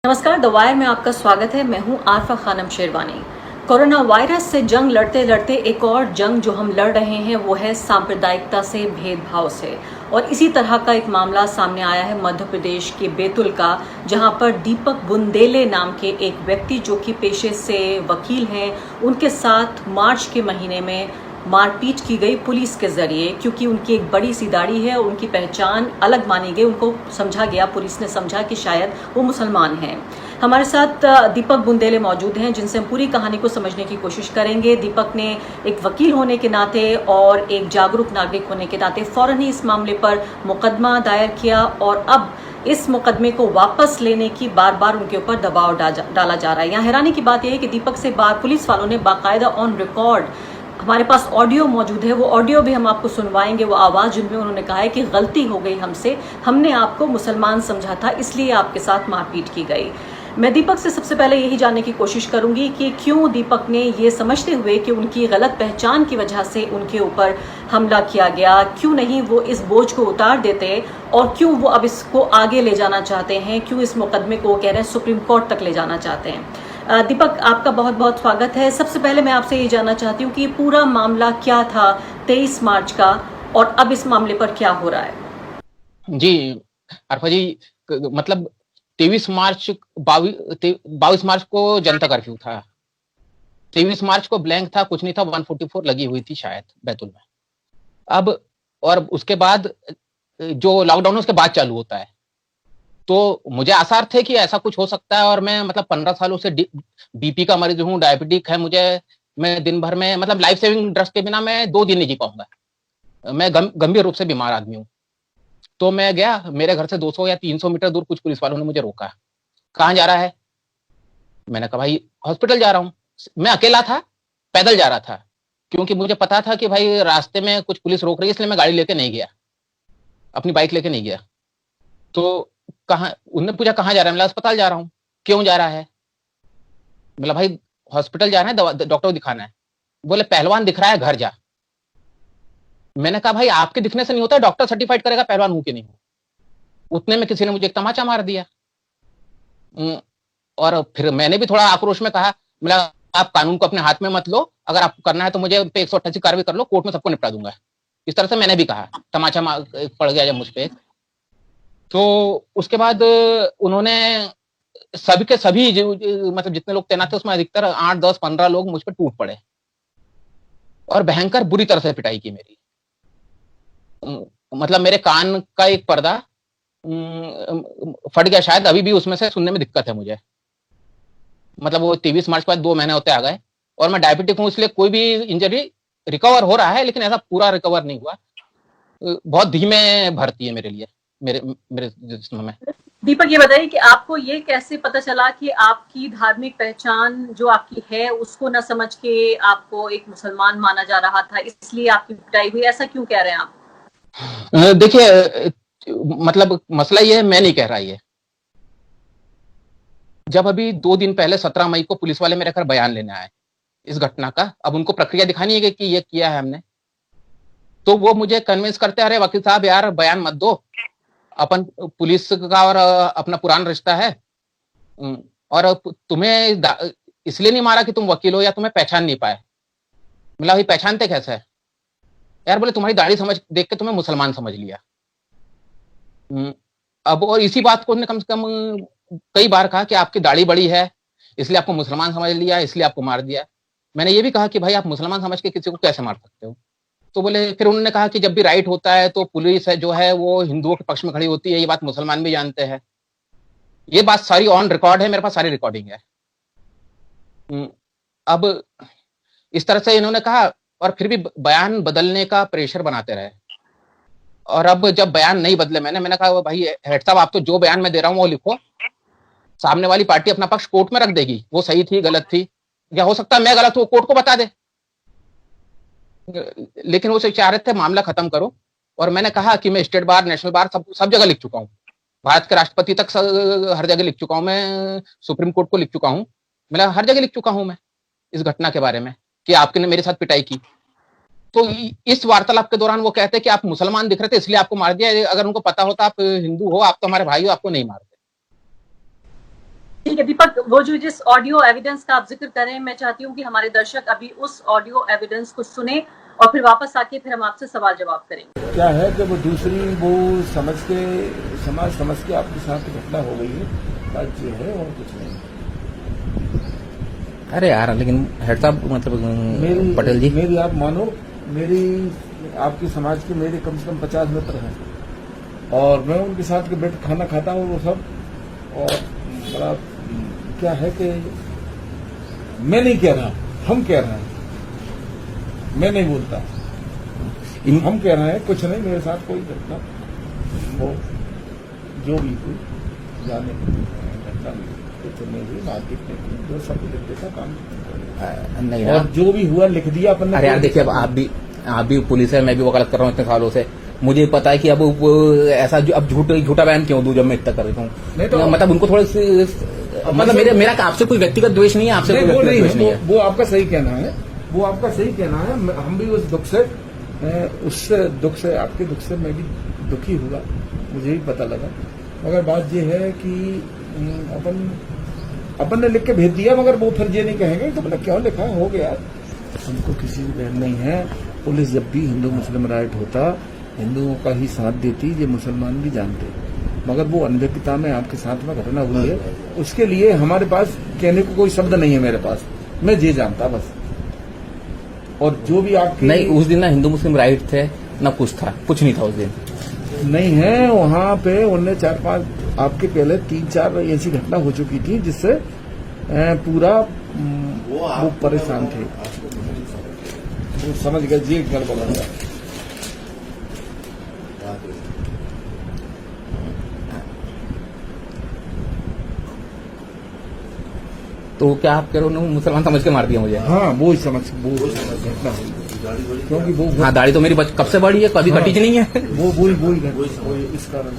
नमस्कार, the wire में आपका स्वागत है। मैं हूं आरफा खानम शेरवानी। कोरोना वायरस से जंग लड़ते लड़ते एक और जंग जो हम लड़ रहे हैं वो है सांप्रदायिकता से, भेदभाव से। और इसी तरह का एक मामला सामने आया है मध्य प्रदेश के बैतूल का, जहां पर दीपक बुंदेले नाम के एक व्यक्ति जो कि पेशे से वकील हैं, उनके साथ मार्च के महीने में मारपीट की गई पुलिस के जरिए, क्योंकि उनकी एक बड़ी सी दाढ़ी है और उनकी पहचान अलग मानी गई। उनको समझा गया, पुलिस ने समझा कि शायद वो मुसलमान हैं। हमारे साथ दीपक बुंदेले मौजूद हैं, जिनसे हम पूरी कहानी को समझने की कोशिश करेंगे। दीपक ने एक वकील होने के नाते और एक जागरूक नागरिक होने के नाते फौरन ही इस मामले पर मुकदमा दायर किया और अब इस मुकदमे को वापस लेने की बार बार उनके ऊपर दबाव डाला जा रहा है। यहाँ हैरानी की बात यह है कि दीपक से बार पुलिस वालों ने बाकायदा ऑन रिकॉर्ड, हमारे पास ऑडियो मौजूद है, वो ऑडियो भी हम आपको सुनवाएंगे, वो आवाज़ जिनमें उन्होंने कहा है कि गलती हो गई हमसे, हमने आपको मुसलमान समझा था इसलिए आपके साथ मारपीट की गई। मैं दीपक से सबसे पहले यही जानने की कोशिश करूंगी कि क्यों दीपक ने ये समझते हुए कि उनकी गलत पहचान की वजह से उनके ऊपर हमला किया गया, क्यों नहीं वो इस बोझ को उतार देते और क्यों वो अब इसको आगे ले जाना चाहते हैं, क्यों इस मुकदमे को कह रहे हैं सुप्रीम कोर्ट तक ले जाना चाहते हैं। दीपक, आपका बहुत बहुत स्वागत है। सबसे पहले मैं आपसे ये जानना चाहती हूँ कि पूरा मामला क्या था 23 मार्च का और अब इस मामले पर क्या हो रहा है? जी अरफा जी, मतलब 22 मार्च को जनता कर्फ्यू था। 23 मार्च को ब्लैंक था, कुछ नहीं था, 144 लगी हुई थी शायद बैतूल में। अब और उसके बाद जो लॉकडाउन उसके बाद चालू होता है, तो मुझे आसार थे कि ऐसा कुछ हो सकता है। और मैं मतलब 15 सालों से बीपी का मरीज हूँ, डायबिटिक है मुझे। मैं दिन भर में मतलब लाइफ सेविंग ड्रग्स के बिना मैं 2 दिन नहीं जी पाऊंगा। मैं गंभीर रूप से बीमार आदमी हूँ। तो मैं गया, मेरे घर से 200 या 300 मीटर दूर कुछ पुलिस वालों ने मुझे रोका। कहाँ जा रहा है? मैंने कहा भाई हॉस्पिटल जा रहा हूँ। मैं अकेला था, पैदल जा रहा था, क्योंकि मुझे पता था कि भाई रास्ते में कुछ पुलिस रोक रही है, इसलिए मैं गाड़ी लेके नहीं गया, अपनी बाइक लेके नहीं गया। तो कहाँ, उनने पूछा कहाँ जा रहा है? मैं अस्पताल जा रहा हूँ। क्यों जा रहा है? बोला भाई हॉस्पिटल जाना है, डॉक्टर को दिखाना है। बोले पहलवान दिख रहा है, घर जा। मैंने कहा भाई आपके दिखने से नहीं होता, डॉक्टर सर्टिफाइड करेगा पहलवान हूं कि नहीं हूं। उतने में किसी ने मुझे एक तमाचा मार दिया। और फिर मैंने भी थोड़ा आक्रोश में कहा, बोला आप कानून को अपने हाथ में मत लो, अगर आपको करना है तो मुझे 188 कार्रवाई कर लो, कोर्ट में सबको निपटा दूंगा। इस तरह से मैंने भी कहा, तमाचा पड़ गया जब मुझ पर। तो उसके बाद उन्होंने सभी के सभी मतलब जितने लोग तैनात थे उसमें अधिकतर 8, 10, 15 लोग मुझ पर टूट पड़े और भयंकर बुरी तरह से पिटाई की मेरी। मतलब मेरे कान का एक पर्दा फट गया शायद, अभी भी उसमें से सुनने में दिक्कत है मुझे। मतलब वो 23 मार्च के बाद 2 महीने होते आ गए। और मैं डायबिटिक हूँ, इसलिए कोई भी इंजरी रिकवर हो रहा है, लेकिन ऐसा पूरा रिकवर नहीं हुआ। बहुत धीमे भर्ती है मेरे लिए, मेरे मेरे जिस्म में। दीपक, ये बताइए कि आपको ये कैसे पता चला कि आपकी धार्मिक पहचान जो आपकी है उसको न समझ के आपको एक मुसलमान माना जा रहा था, इसलिए आपकी पिटाई हुई, ऐसा क्यों कह रहे हैं आप? देखिए, मतलब मसला ये है, मैं नहीं कह रहा ये। जब अभी 2 दिन पहले 17 मई को पुलिस वाले मेरे घर बयान लेने आए इस घटना का, अब उनको प्रक्रिया दिखानी है कि ये किया है हमने, तो वो मुझे कन्विंस करते, अरे वकील साहब यार बयान मत दो, अपन पुलिस का और अपना पुराना रिश्ता है, और तुम्हें इसलिए नहीं मारा कि तुम वकील हो या तुम्हें पहचान नहीं पाए। मतलब भाई पहचानते कैसे है यार? बोले तुम्हारी दाढ़ी समझ देख के तुम्हें मुसलमान समझ लिया। अब और इसी बात को उन्होंने कम से कम कई बार कहा कि आपकी दाढ़ी बड़ी है इसलिए आपको मुसलमान समझ लिया, इसलिए आपको मार दिया। मैंने ये भी कहा कि भाई आप मुसलमान समझ के किसी को कैसे मार सकते हो? तो बोले, फिर उन्होंने कहा कि जब भी राइट होता है तो पुलिस है जो है वो हिंदुओं के पक्ष में खड़ी होती है, ये बात मुसलमान भी जानते हैं। ये बात सारी ऑन रिकॉर्ड है, मेरे पास सारी रिकॉर्डिंग है। अब इस तरह से इन्होंने कहा और फिर भी बयान बदलने का प्रेशर बनाते रहे। और अब जब बयान नहीं बदले, मैंने कहा भाई हेड साहब आप तो जो बयान मैं दे रहा हूँ वो लिखो, सामने वाली पार्टी अपना पक्ष कोर्ट में रख देगी, वो सही थी गलत थी, या हो सकता है मैं गलत हूँ, कोर्ट को बता दे। लेकिन वो चाह रहे थे मामला खत्म करो। और मैंने कहा कि मैं स्टेट बार, नेशनल बार, सब जगह लिख चुका हूँ, भारत के राष्ट्रपति तक हर जगह लिख चुका हूँ, मैं सुप्रीम कोर्ट को लिख चुका हूँ, मतलब हर जगह लिख चुका हूँ मैं इस घटना के बारे में कि आपने मेरे साथ पिटाई की। तो इस वार्तालाप के दौरान वो कहते हैं कि आप मुसलमान दिख रहे थे इसलिए आपको मार दिया, अगर उनको पता होता आप हिंदू हो, आप तो हमारे भाई हो, आपको नहीं मारते। ठीक है दीपक, वो जो जिस ऑडियो एविडेंस का आप जिक्र कर रहे हैं, मैं चाहती हूँ कि हमारे दर्शक अभी उस ऑडियो एविडेंस को सुने और फिर वापस आके फिर हम आपसे सवाल जवाब करेंगे। क्या है कि वो दूसरी वो समाज समझ के आपके साथ घटना हो गई है, बात ये है और कुछ नहीं। अरे यार लेकिन हेड साहब मतलब पटेल जी, मेरी आप मानो, मेरी आपके समाज के मेरे कम से कम 50 मित्र हैं और मैं उनके साथ बैठ खाना खाता हूँ वो सब। और बड़ा क्या है कि मैं नहीं कह रहा, हम कह रहे हैं, मैं नहीं बोलता, हम कह रहे हैं कुछ नहीं मेरे साथ कोई घटना वो जो भी हुई जाने घटना कुछ नहीं हुई, मारपीट नहीं हुई, जो सब लिख देता काम नहीं और जो भी हुआ लिख दिया अपन ने। अरे यार देखिए, अब आप भी पुलिस है, मैं भी वकालत कर रहा हूँ इतने सालों से, मुझे पता है कि अब ऐसा अब झूठा बयान क्यों दूं जब मैं इतना कर रहा हूँ। तो मतलब उनको थोड़ा मतलब मेरा आपसे कोई व्यक्तिगत द्वेष नहीं है, आपसे कोई व्यक्तिगत द्वेष नहीं है। वो आपका सही कहना है, वो आपका सही कहना है। हम भी उस दुख से आपके दुख से मैं भी दुखी हुआ, मुझे भी पता लगा। मगर बात ये है कि अपन ने लिख के भेज दिया, मगर वो फिर ये नहीं कहेंगे तो मतलब क्यों लिखा, हो गया। हमको किसी की बहन नहीं है। पुलिस जब भी हिंदू मुस्लिम राइट होता हिंदुओं का ही साथ देती, ये मुसलमान भी जानते। मगर वो अनभिज्ञता में आपके साथ में घटना हुई है, उसके लिए हमारे पास कहने को कोई शब्द नहीं है मेरे पास, मैं ये जानता बस। और जो भी आपकी नहीं, उस दिन ना हिंदू मुस्लिम राइट थे ना कुछ था, कुछ नहीं था उस दिन। नहीं है वहां पे, उनने 4-5 आपके पहले 3-4 ऐसी घटना हो चुकी थी जिससे पूरा वो परेशान थे, वो समझ गए जी गड़बड़ हो गया। तो क्या आप कह रहे हो मुसलमान समझ के मार दिया मुझे? हाँ वो घटना हुई, क्योंकि वो हाँ दाढ़ी तो मेरी कब से बड़ी है, कभी कटी नहीं है। वो इस कारण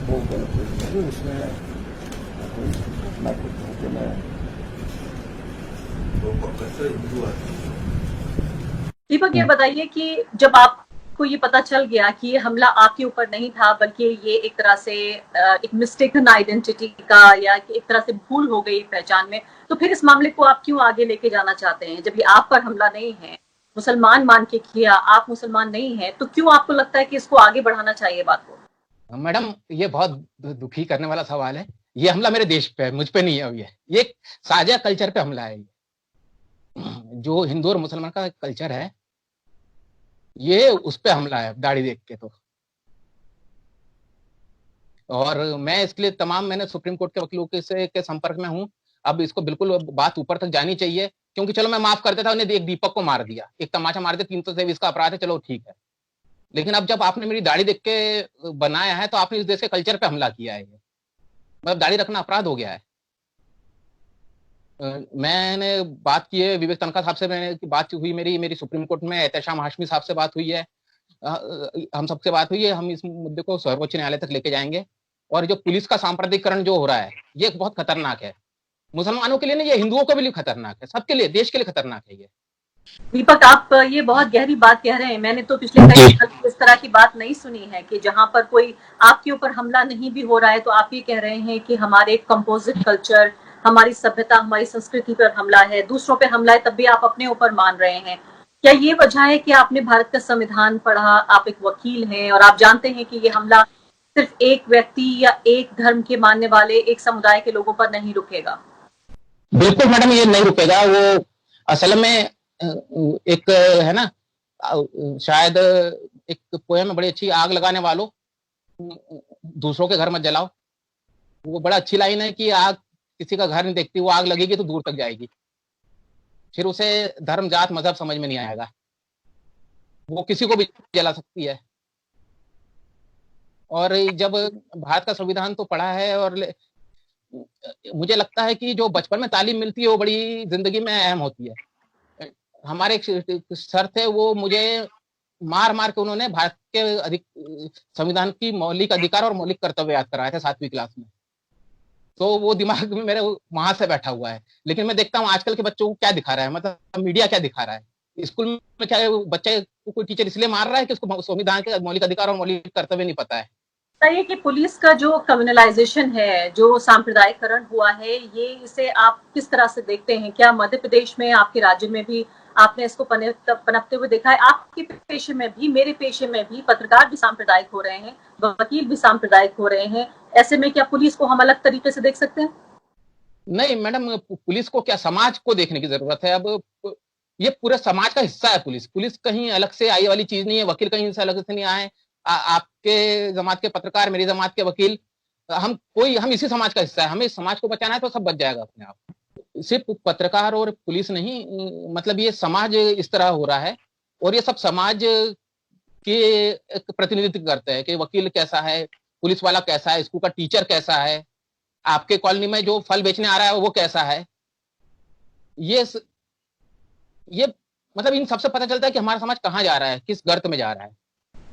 वो उसमें घटना कुछ दीपक ये बताइए कि जब आपको ये पता चल गया कि ये हमला आपके ऊपर नहीं था बल्कि ये एक तरह से एक मिस्टेकन आइडेंटिटी का या एक तरह से भूल हो गई पहचान में, तो फिर इस मामले को आप क्यों आगे लेके जाना चाहते हैं? जब ये आप पर हमला नहीं है, मुसलमान मान के किया, आप मुसलमान नहीं है, तो क्यों आपको लगता है कि इसको आगे बढ़ाना चाहिए बात को? मैडम ये बहुत दुखी करने वाला सवाल है। ये हमला मेरे देश पे है, मुझ पे नहीं है। ये एक साझा कल्चर पे हमला है। जो हिंदू और मुसलमान का कल्चर है, ये उस पे हमला है दाढ़ी देख के। तो और मैं इसके लिए मैंने सुप्रीम कोर्ट के वकीलों के संपर्क में हूं। अब इसको बिल्कुल बात ऊपर तक जानी चाहिए, क्योंकि चलो मैं माफ करता था, उन्हें एक दीपक को मार दिया, एक तमाचा मार दिया, 323 का अपराध है, चलो ठीक है। लेकिन अब जब आपने मेरी दाढ़ी देख के बनाया है, तो आपने इस देश के कल्चर पे हमला किया है। मतलब दाढ़ी रखना अपराध हो गया है। मैंने बात की है विवेक तनखा साहब से, मैंने बात हुई मेरी सुप्रीम कोर्ट में एहतशाम हाशमी साहब से बात हुई है, हम सबसे बात हुई है। हम इस मुद्दे को सर्वोच्च न्यायालय तक लेके जाएंगे। और जो पुलिस का सांप्रदायिकरण जो हो रहा है, ये बहुत खतरनाक है। मुसलमानों के लिए नहीं, ये हिंदुओं के लिए खतरनाक है, सबके लिए, देश के लिए खतरनाक है ये। दीपक आप ये बहुत गहरी बात कह रहे हैं। मैंने तो पिछले कई साल इस तरह की बात नहीं सुनी है कि जहां पर कोई आपके ऊपर हमला नहीं भी हो रहा है तो आप ये कह रहे हैं कि हमारे कंपोजिट कल्चर, हमारी सभ्यता, हमारी संस्कृति पर हमला है, दूसरों पे हमला है, तब भी आप अपने ऊपर मान रहे हैं। क्या ये वजह है कि आपने भारत का संविधान पढ़ा, आप एक वकील हैं और आप जानते हैं कि ये हमला सिर्फ एक व्यक्ति या एक धर्म के मानने वाले एक समुदाय के लोगों पर नहीं रुकेगा? बिल्कुल मैडम, ये नहीं रुकेगा। वो असल में एक है ना, शायद एक पोयम में बड़ी अच्छी, आग लगाने वालों दूसरों के घर मत जलाओ। वो बड़ा अच्छी लाइन है कि आग किसी का घर नहीं देखती, वो आग लगेगी तो दूर तक जाएगी, फिर उसे धर्म जात मजहब समझ में नहीं आएगा, वो किसी को भी जला सकती है। और जब भारत का संविधान तो पढ़ा है, और मुझे लगता है कि जो बचपन में तालीम मिलती है वो बड़ी जिंदगी में अहम होती है। हमारे एक सर थे, वो मुझे मार मार के उन्होंने भारत के संविधान की मौलिक अधिकार और मौलिक कर्तव्य याद कराए थे 7वीं क्लास में। तो वो दिमाग में मेरे वहां से बैठा हुआ है। लेकिन मैं देखता हूँ आजकल के बच्चों को क्या दिखा रहा है, मतलब मीडिया क्या दिखा रहा है, स्कूल में क्या बच्चे को कोई टीचर इसलिए मार रहा है कि उसको संविधान के मौलिक अधिकार और मौलिक कर्तव्य नहीं पता है। बताइए कि पुलिस का जो कम्युनलाइजेशन है, जो सांप्रदायिकरण हुआ है, ये इसे आप किस तरह से देखते हैं? क्या मध्य प्रदेश में, आपके राज्य में भी आपने इसको पनपते हुए देखा है? आपके पेशे में भी, मेरे पेशे में भी पत्रकार भी सांप्रदायिक हो रहे हैं, वकील भी सांप्रदायिक हो रहे हैं। ऐसे में क्या पुलिस को हम अलग तरीके से देख सकते हैं? नहीं मैडम, पुलिस को क्या, समाज को देखने की जरूरत है। अब ये पूरे समाज का हिस्सा है पुलिस। पुलिस कहीं अलग से आई वाली चीज नहीं है, वकील कहीं से अलग से नहीं आए। आपके जमात के पत्रकार, मेरी जमात के वकील, हम इसी समाज का हिस्सा है। हमें इस समाज को बचाना है तो सब बच जाएगा अपने आप। सिर्फ पत्रकार और पुलिस नहीं, मतलब ये समाज इस तरह हो रहा है, और ये सब समाज के एक प्रतिनिधित्व करते हैं कि वकील कैसा है, पुलिस वाला कैसा है, स्कूल का टीचर कैसा है, आपके कॉलोनी में जो फल बेचने आ रहा है वो कैसा है। ये ये मतलब इन सबसे पता चलता है कि हमारा समाज कहाँ जा रहा है, किस गर्त में जा रहा है।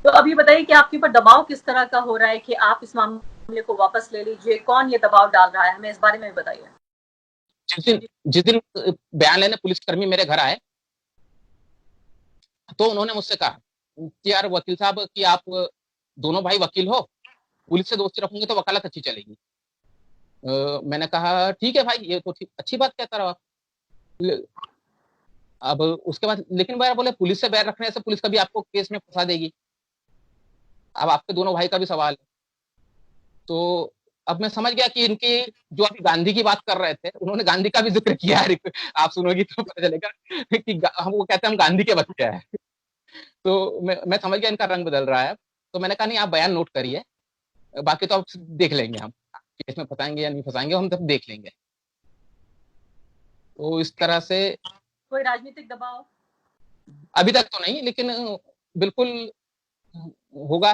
तो अभी बताइए कि आपके ऊपर दबाव किस तरह का हो रहा है कि आप इस मामले को वापस ले लीजिए? कौन ये दबाव डाल रहा है? हमें इस बारे में भी बताइए। जिस दिन बयान लेने पुलिसकर्मी मेरे घर आए तो उन्होंने मुझसे कहा कि यार वकील साहब, कि आप दोनों भाई वकील हो, पुलिस से दोस्ती रखोगे तो वकालत अच्छी चलेगी। मैंने कहा ठीक है भाई, ये तो अच्छी बात कहता रहा आप। अब उसके बाद लेकिन वह बोले पुलिस से बैर रखने से पुलिस कभी आपको केस में फंसा देगी। अब आपके दोनों भाई का भी सवाल है। तो अब मैं समझ गया कि इनकी, जो अभी गांधी की बात कर रहे थे, उन्होंने गांधी का भी जिक्र किया है। आप सुनोगी तो पता चलेगा कि हम वो कहते हैं हम गांधी के बच्चे हैं। तो मैं समझ गया इनका रंग बदल रहा है। तो मैंने कहा नहीं, आप बयान नोट करिए, बाकी तो आप देख लेंगे, हम केस में फंसाएंगे या नहीं फंसाएंगे हम तब देख लेंगे। तो इस तरह से कोई राजनीतिक दबाव अभी तक तो नहीं, लेकिन बिल्कुल होगा।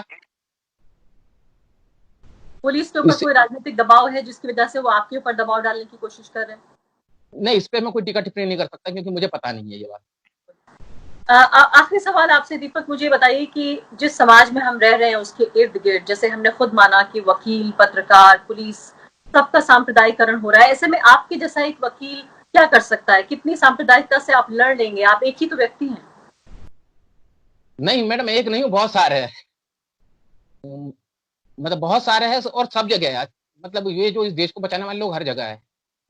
पुलिस के ऊपर कोई राजनीतिक दबाव है जिसकी वजह से वो आपके ऊपर दबाव डालने की कोशिश कर रहे हैं? नहीं, इस पे मैं कोई टीका टिप्पणी नहीं कर सकता क्योंकि मुझे पता नहीं है ये बात। आखिरी सवाल आपसे दीपक, मुझे बताइए कि जिस समाज में हम रह रहे हैं उसके इर्द गिर्द, जैसे हमने खुद माना कि वकील, पत्रकार, पुलिस, सबका सांप्रदायिकरण हो रहा है, ऐसे में आपके जैसा एक वकील क्या कर सकता है? कितनी सांप्रदायिकता से आप लड़ लेंगे? आप एक ही तो व्यक्ति हैं। नहीं मैडम, एक नहीं हूँ, बहुत सारे हैं। मतलब बहुत सारे हैं और सब जगह है। मतलब ये जो इस देश को बचाने वाले लोग हर जगह है।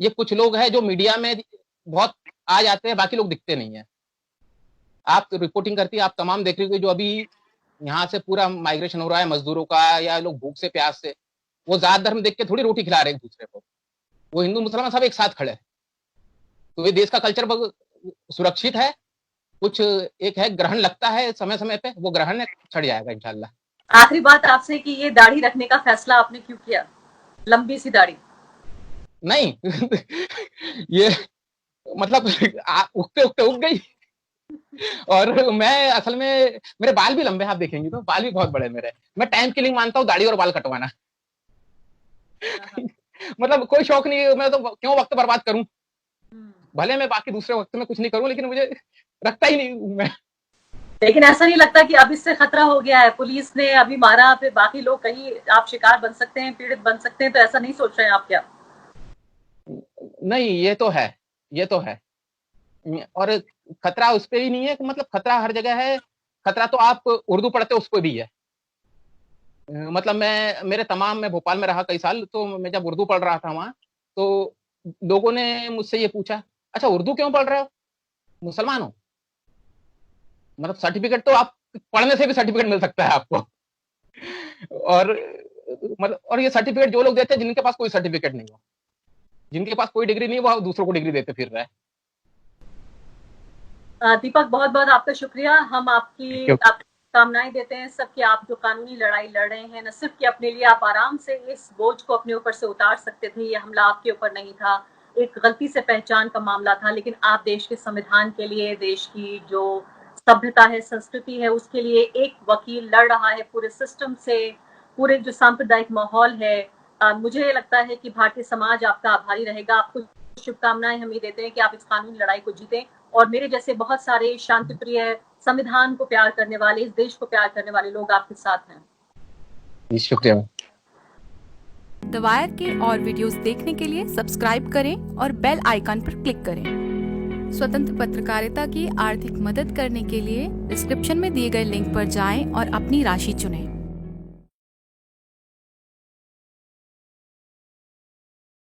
ये कुछ लोग हैं जो मीडिया में बहुत आ जाते हैं, बाकी लोग दिखते नहीं है। आप तो रिपोर्टिंग करती है, आप तमाम देख रही हो जो अभी यहाँ से पूरा माइग्रेशन हो रहा है मजदूरों का, या लोग भूख से प्यास से, वो जात धर्म देख के थोड़ी रोटी खिला रहे एक दूसरे को। वो हिंदू मुसलमान सब एक साथ खड़े। तो ये देश का कल्चर सुरक्षित है। कुछ एक है ग्रहण लगता है समय समय पे, वो ग्रहण छड़ जाएगा इंशाल्लाह। आखिरी बात आपसे कि ये दाढ़ी रखने का फैसला आपने क्यों किया, लंबी सी दाढ़ी? नहीं ये मतलब उगते उगते उग गई। और मैं असल में, मेरे बाल भी लंबे, आप देखेंगे तो बाल भी बहुत बड़े मेरे। मैं टाइम किलिंग मानता हूँ दाढ़ी और बाल कटवाना। मतलब कोई शौक नहीं, मैं तो क्यों वक्त बर्बाद करूं। भले मैं बाकी दूसरे वक्त में कुछ नहीं करूं, लेकिन मुझे रखता ही नहीं मैं। लेकिन ऐसा नहीं लगता कि अब इससे खतरा हो गया है? पुलिस ने अभी मारा, फिर बाकी लोग कहीं आप शिकार बन सकते हैं, पीड़ित बन सकते हैं, तो ऐसा नहीं सोच रहे हैं आप क्या? नहीं, ये तो है, ये तो है। और खतरा उस पर ही नहीं है कि, मतलब खतरा हर जगह है। खतरा तो आप उर्दू पढ़ते उसको भी है। मतलब मैं भोपाल में रहा कई साल, तो मैं जब उर्दू पढ़ रहा था वहां, तो लोगों ने मुझसे ये पूछा, अच्छा उर्दू क्यों पढ़ रहे हो, मुसलमान हो? मतलब सर्टिफिकेट तो आप पढ़ने से भी सर्टिफिकेट मिल सकता है आपको। और मतलब, और ये सर्टिफिकेट जो लोग देते हैं जिनके पास कोई सर्टिफिकेट नहीं हो, जिनके पास कोई डिग्री नहीं, वो दूसरों को डिग्री देते फिर रहे। दीपक, बहुत बहुत आपका शुक्रिया। हम आपकी कामनाएं देते हैं सब कि आप जो कानूनी लड़ाई लड़ रहे हैं, न सिर्फ कि अपने लिए आप आराम से इस बोझ को अपने ऊपर से उतार सकते थे, ये हमला आपके ऊपर नहीं था, एक गलती से पहचान का मामला था, लेकिन आप देश के संविधान के लिए, देश की जो सभ्यता है, संस्कृति है, उसके लिए एक वकील लड़ रहा है पूरे सिस्टम से, पूरे जो सांप्रदायिक माहौल है। मुझे लगता है कि भारतीय समाज आपका आभारी रहेगा। आपको शुभकामनाएं हम ये देते हैं कि आप इस कानूनी लड़ाई को जीतें, और मेरे जैसे बहुत सारे शांति प्रिय, संविधान को प्यार करने वाले, इस देश को प्यार करने वाले लोग आपके साथ हैं। शुक्रिया। द वायर के और वीडियोस देखने के लिए सब्सक्राइब करें और बेल आइकन पर क्लिक करें। स्वतंत्र पत्रकारिता की आर्थिक मदद करने के लिए डिस्क्रिप्शन में दिए गए लिंक पर जाएं और अपनी राशि चुनें।